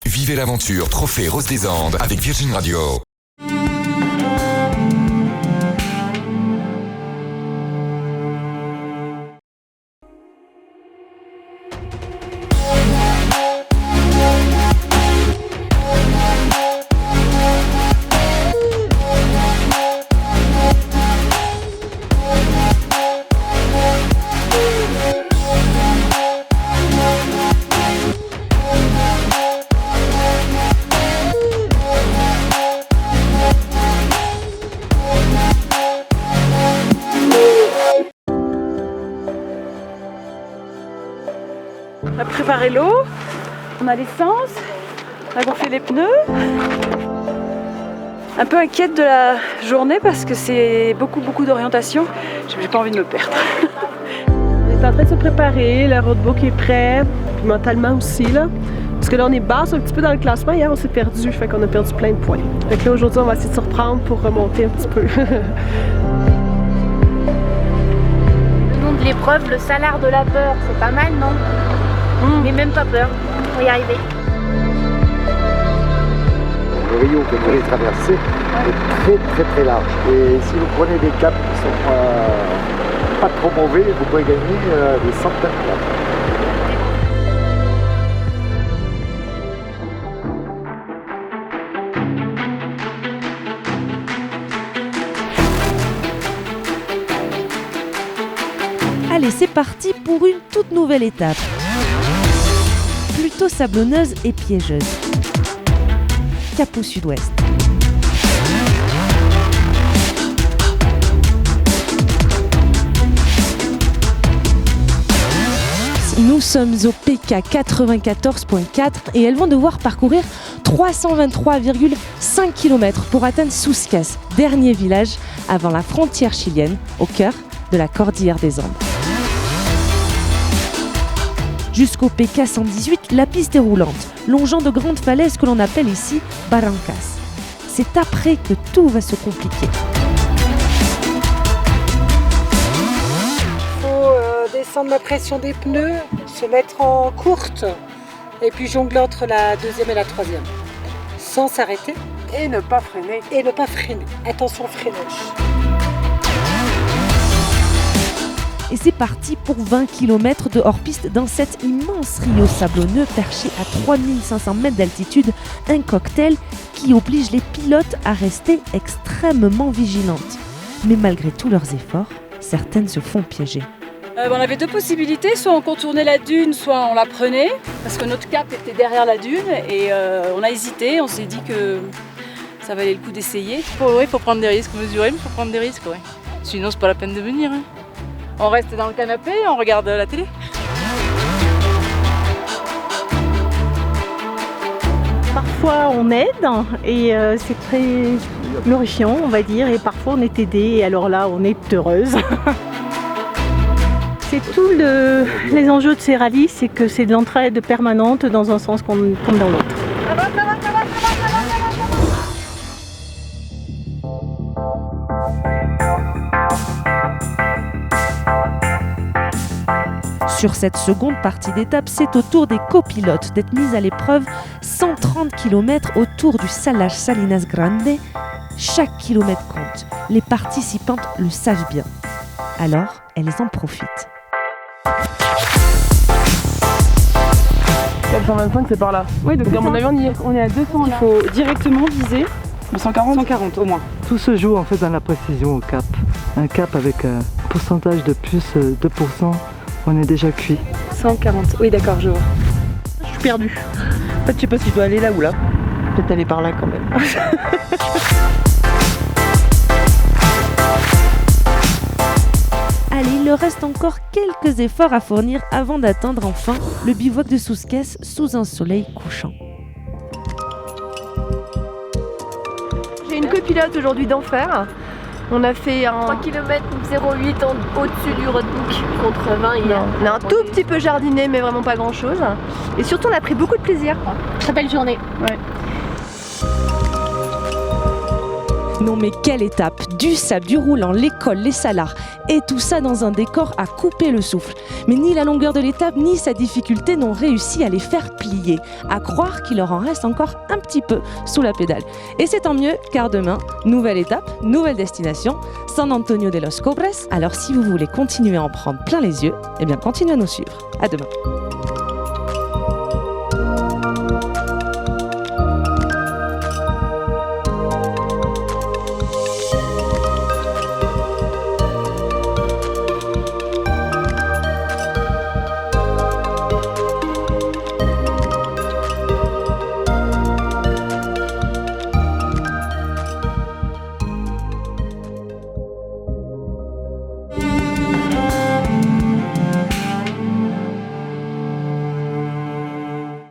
Vivez l'aventure Trophée Rose des Andes avec Virgin Radio. On a préparé l'eau, on a l'essence, on a gonflé les pneus. Un peu inquiète de la journée parce que c'est beaucoup d'orientation. J'ai pas envie de me perdre. On est en train de se préparer, le roadbook est prêt, puis mentalement aussi là. Parce que là on est basse un petit peu dans le classement, hier on s'est perdu, fait qu'on a perdu plein de points. Fait que là aujourd'hui on va essayer de se reprendre pour remonter un petit peu. Le nom de l'épreuve, le salaire de la peur, c'est pas mal, non? Mais même pas peur, faut y arriver. Le rio que vous allez traverser est très large. Et si vous prenez des caps qui sont pas trop mauvais, vous pouvez gagner des centaines de caps. Allez, c'est parti pour une toute nouvelle étape. Plutôt sablonneuse et piégeuse. Cap au sud-ouest. Nous sommes au PK 94.4 et elles vont devoir parcourir 323,5 km pour atteindre Souscas, dernier village avant la frontière chilienne, au cœur de la Cordillère des Andes. Jusqu'au PK 118, la piste est roulante, longeant de grandes falaises que l'on appelle ici barrancas. C'est après que tout va se compliquer. Il faut descendre la pression des pneus, se mettre en courte et puis jongler entre la deuxième et la troisième. Sans s'arrêter. Et ne pas freiner. Et ne pas freiner. Attention au freinage. Et c'est parti pour 20 km de hors-piste dans cet immense rio sablonneux perché à 3500 mètres d'altitude, un cocktail qui oblige les pilotes à rester extrêmement vigilantes. Mais malgré tous leurs efforts, certaines se font piéger. On avait deux possibilités, soit on contournait la dune, soit on la prenait, parce que notre cap était derrière la dune et on a hésité, on s'est dit que ça valait le coup d'essayer. Il faut prendre des risques, mesurer, mais il faut prendre des risques, ouais. Sinon c'est pas la peine de venir. Hein. On reste dans le canapé, on regarde la télé. Parfois on aide et c'est très glorifiant on va dire et parfois on est aidé et alors là on est heureuse. C'est tout les enjeux de ces rallyes, c'est que c'est de l'entraide permanente dans un sens comme dans l'autre. Sur cette seconde partie d'étape, c'est au tour des copilotes d'être mises à l'épreuve 130 km autour du Salar Salinas Grande. Chaque kilomètre compte. Les participantes le savent bien. Alors, elles en profitent. 425 c'est par là. Oui, donc à mon avis on est à 200. Il faut directement viser le 140 au moins. Tout se joue en fait dans la précision au cap. Un cap avec un pourcentage de plus 2%. On est déjà cuit. 140, oui d'accord, je vois. Je suis perdue. En fait, je sais pas si je dois aller là ou là. Peut-être aller par là quand même. Allez, il leur reste encore quelques efforts à fournir avant d'atteindre enfin le bivouac de Souscas sous un soleil couchant. J'ai une copilote aujourd'hui d'enfer. On a fait un 3 km 08 au-dessus du roadbook contre 20 hier. On a un tout petit peu jardiné mais vraiment pas grand chose. Et surtout on a pris beaucoup de plaisir. Très belle journée. Ouais. Non mais quelle étape! Du sable, du roulant, l'école, les salars Et tout ça dans un décor à couper le souffle. Mais ni la longueur de l'étape, ni sa difficulté n'ont réussi à les faire plier. À croire qu'il leur en reste encore un petit peu sous la pédale. Et c'est tant mieux, car demain, nouvelle étape, nouvelle destination, San Antonio de los Cobres. Alors si vous voulez continuer à en prendre plein les yeux, eh bien continuez à nous suivre. À demain.